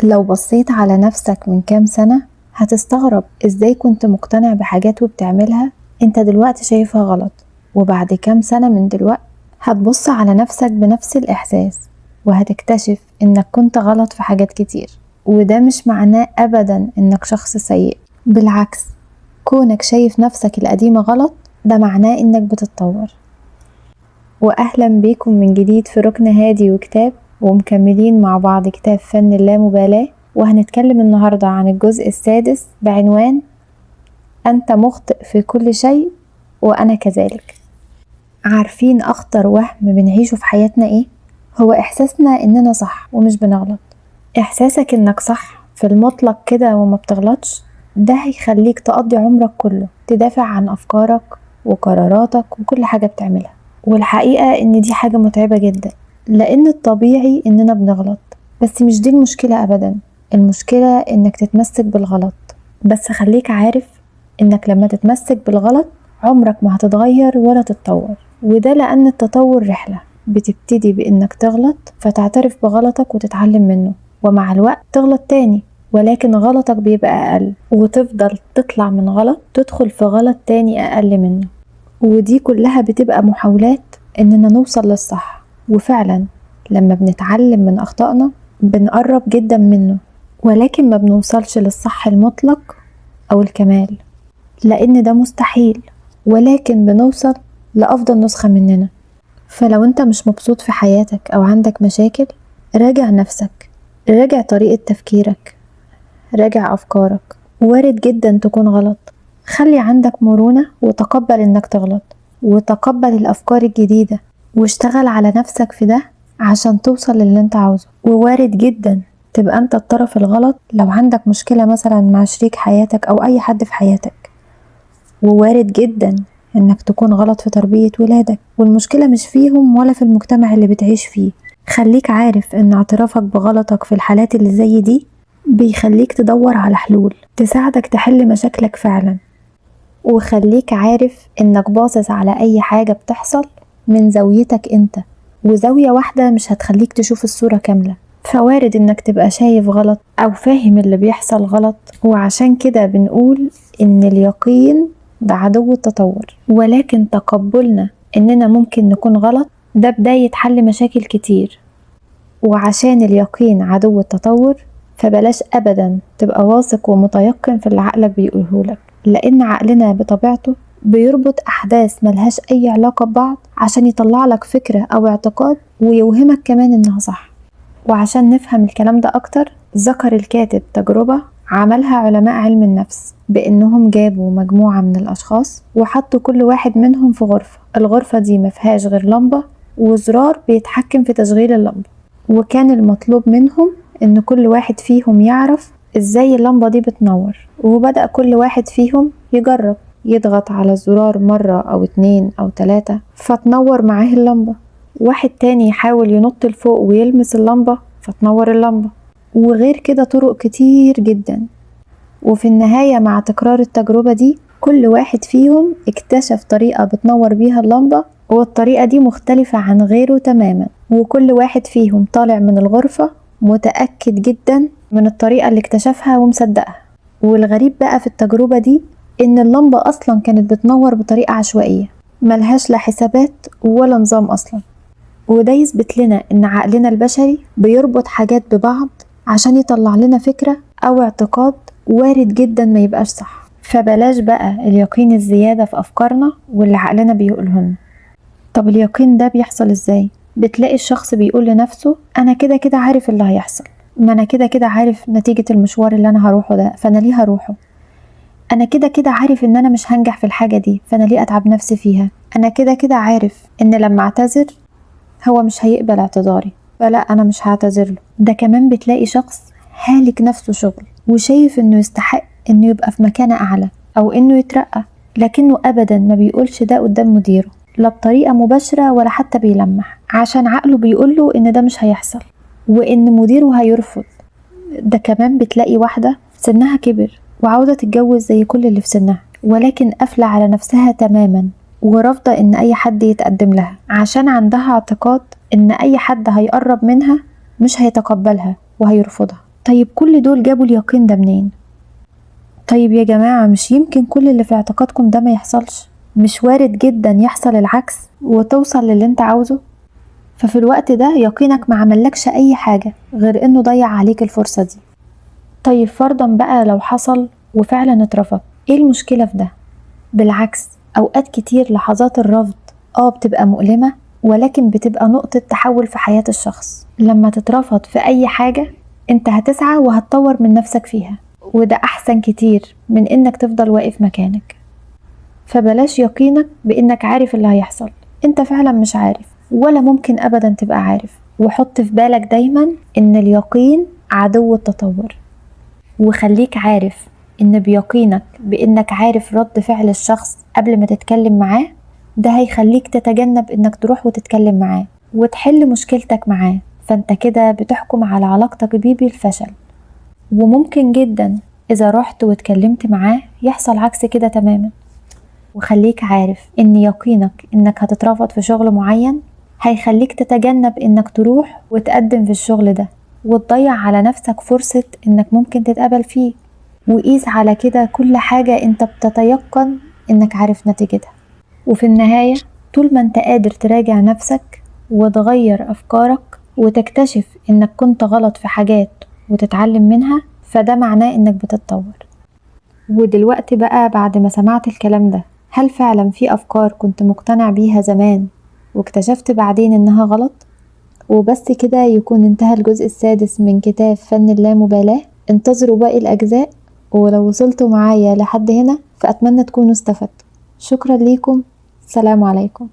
لو بصيت على نفسك من كام سنة هتستغرب ازاي كنت مقتنع بحاجات وبتعملها انت دلوقتي شايفها غلط. وبعد كام سنة من دلوقتي هتبص على نفسك بنفس الإحساس وهتكتشف انك كنت غلط في حاجات كتير. وده مش معناه أبدا انك شخص سيء، بالعكس، كونك شايف نفسك القديمة غلط ده معناه انك بتتطور. وأهلا بيكم من جديد في ركن هادي وكتاب، ومكملين مع بعض كتاب فن اللامبالاة، وهنتكلم النهاردة عن الجزء السادس بعنوان أنت مخطئ في كل شيء وأنا كذلك. عارفين أخطر وهم بنعيشه في حياتنا إيه؟ هو إحساسنا إننا صح ومش بنغلط. إحساسك إنك صح في المطلق كده وما بتغلطش ده هيخليك تقضي عمرك كله تدافع عن أفكارك وقراراتك وكل حاجة بتعملها. والحقيقة إن دي حاجة متعبة جدا، لأن الطبيعي إننا بنغلط، بس مش دي المشكلة أبدا. المشكلة إنك تتمسك بالغلط. بس خليك عارف إنك لما تتمسك بالغلط عمرك ما هتتغير ولا تتطور. وده لأن التطور رحلة بتبتدي بإنك تغلط فتعترف بغلطك وتتعلم منه، ومع الوقت تغلط تاني ولكن غلطك بيبقى أقل، وتفضل تطلع من غلط تدخل في غلط تاني أقل منه. ودي كلها بتبقى محاولات إننا نوصل للصح. وفعلا لما بنتعلم من أخطائنا بنقرب جدا منه، ولكن ما بنوصلش للصح المطلق أو الكمال، لأن ده مستحيل، ولكن بنوصل لأفضل نسخة مننا. فلو انت مش مبسوط في حياتك أو عندك مشاكل، راجع نفسك، راجع طريقة تفكيرك، راجع أفكارك. وارد جدا تكون غلط، خلي عندك مرونة وتقبل انك تغلط، وتقبل الأفكار الجديدة، واشتغل على نفسك في ده عشان توصل للي انت عاوزه. ووارد جدا تبقى انت الطرف الغلط لو عندك مشكلة مثلا مع شريك حياتك أو أي حد في حياتك. ووارد جدا انك تكون غلط في تربية ولادك، والمشكلة مش فيهم ولا في المجتمع اللي بتعيش فيه. خليك عارف ان اعترافك بغلطك في الحالات اللي زي دي بيخليك تدور على حلول تساعدك تحل مشاكلك فعلا. وخليك عارف انك باصص على اي حاجة بتحصل من زاويتك انت، وزاوية واحدة مش هتخليك تشوف الصورة كاملة. فوارد انك تبقى شايف غلط او فاهم اللي بيحصل غلط، وعشان كده بنقول ان اليقين ده عدو التطور. ولكن تقبلنا اننا ممكن نكون غلط ده بداية حل مشاكل كتير. وعشان اليقين عدو التطور فبلاش ابدا تبقى واثق ومتيقن في اللي عقلك بيقولهولك، لان عقلنا بطبيعته بيربط احداث ملهاش اي علاقة ببعض عشان يطلع لك فكرة او اعتقاد ويوهمك كمان انها صح. وعشان نفهم الكلام ده اكتر، ذكر الكاتب تجربة عملها علماء علم النفس بانهم جابوا مجموعة من الاشخاص وحطوا كل واحد منهم في غرفة. الغرفة دي مفيهاش غير لمبة وزرار بيتحكم في تشغيل اللمبة، وكان المطلوب منهم ان كل واحد فيهم يعرف ازاي اللمبة دي بتنور. وبدأ كل واحد فيهم يجرب يضغط على الزرار مرة او 2 أو 3 فتنور معاه اللمبة. واحد تاني يحاول ينط لفوق ويلمس اللمبة فتنور اللمبة، وغير كده طرق كتير جدا. وفي النهاية مع تكرار التجربة دي كل واحد فيهم اكتشف طريقة بتنور بيها اللمبة، والطريقة دي مختلفة عن غيره تماما. وكل واحد فيهم طالع من الغرفة متأكد جدا من الطريقة اللي اكتشفها ومصدقها. والغريب بقى في التجربة دي ان اللمبة اصلا كانت بتنور بطريقة عشوائية ملهاش لا حسابات ولا نظام اصلا. وده يثبت لنا ان عقلنا البشري بيربط حاجات ببعض عشان يطلع لنا فكرة او اعتقاد وارد جدا ما يبقاش صح. فبلاش بقى اليقين الزيادة في افكارنا واللي عقلنا بيقولهن. طب اليقين ده بيحصل ازاي؟ بتلاقي الشخص بيقول لنفسه انا كده كده عارف اللي هيحصل، ما انا كده كده عارف نتيجة المشوار اللي انا هروحه ده فانا ليه هروحه، انا كده كده عارف ان انا مش هنجح في الحاجة دي فانا ليه اتعب نفسي فيها، انا كده كده عارف ان لما اعتذر هو مش هيقبل اعتذاري فلا انا مش هعتذر له. ده كمان بتلاقي شخص هالك نفسه شغل وشايف انه يستحق انه يبقى في مكانة اعلى او انه يترقى، لكنه ابدا ما بيقولش ده قدام مديره لا بطريقة مباشرة ولا حتى بيلمح، عشان عقله بيقوله ان ده مش هيحصل وان مديره هيرفض. ده كمان بتلاقي واحدة سنها كبر وعاوزة تتجوز زي كل اللي في سنها، ولكن قافلة على نفسها تماما ورافضة ان اي حد يتقدم لها عشان عندها اعتقاد ان اي حد هيقرب منها مش هيتقبلها وهيرفضها. طيب كل دول جابوا اليقين ده منين؟ طيب يا جماعة، مش يمكن كل اللي في اعتقادكم ده ما يحصلش؟ مش وارد جدا يحصل العكس وتوصل للي انت عاوزه؟ ففي الوقت ده يقينك ما عملكش اي حاجة غير انه ضيع عليك الفرصة دي. طيب فرضا بقى لو حصل وفعلا اترفض، ايه المشكلة في ده؟ بالعكس، اوقات كتير لحظات الرفض بتبقى مؤلمة، ولكن بتبقى نقطة تحول في حياة الشخص. لما تترفض في اي حاجة انت هتسعى وهتطور من نفسك فيها، وده احسن كتير من انك تفضل واقف مكانك. فبلاش يقينك بانك عارف اللي هيحصل، انت فعلا مش عارف ولا ممكن ابدا تبقى عارف. وحط في بالك دايما ان اليقين عدو التطور، وخليك عارف ان بيقينك بانك عارف رد فعل الشخص قبل ما تتكلم معاه، ده هيخليك تتجنب انك تروح وتتكلم معاه وتحل مشكلتك معاه. فانت كده بتحكم على علاقتك بيه بالفشل. وممكن جدا اذا رحت واتكلمت معاه يحصل عكس كده تماما. وخليك عارف ان يقينك انك هتترفض في شغل معين هيخليك تتجنب انك تروح وتقدم في الشغل ده وتضيع على نفسك فرصة انك ممكن تتقبل فيه. وقيس على كده كل حاجة انت بتتيقن انك عارف نتيجتها. وفي النهاية، طول ما انت قادر تراجع نفسك وتغير افكارك وتكتشف انك كنت غلط في حاجات وتتعلم منها، فده معناه انك بتتطور. ودلوقتي بقى بعد ما سمعت الكلام ده، هل فعلا في أفكار كنت مقتنع بيها زمان واكتشفت بعدين إنها غلط؟ وبس كده يكون انتهى الجزء السادس من كتاب فن اللامبالاة. انتظروا باقي الأجزاء، ولو وصلتوا معايا لحد هنا فأتمنى تكونوا استفدتوا. شكرا ليكم. سلام عليكم.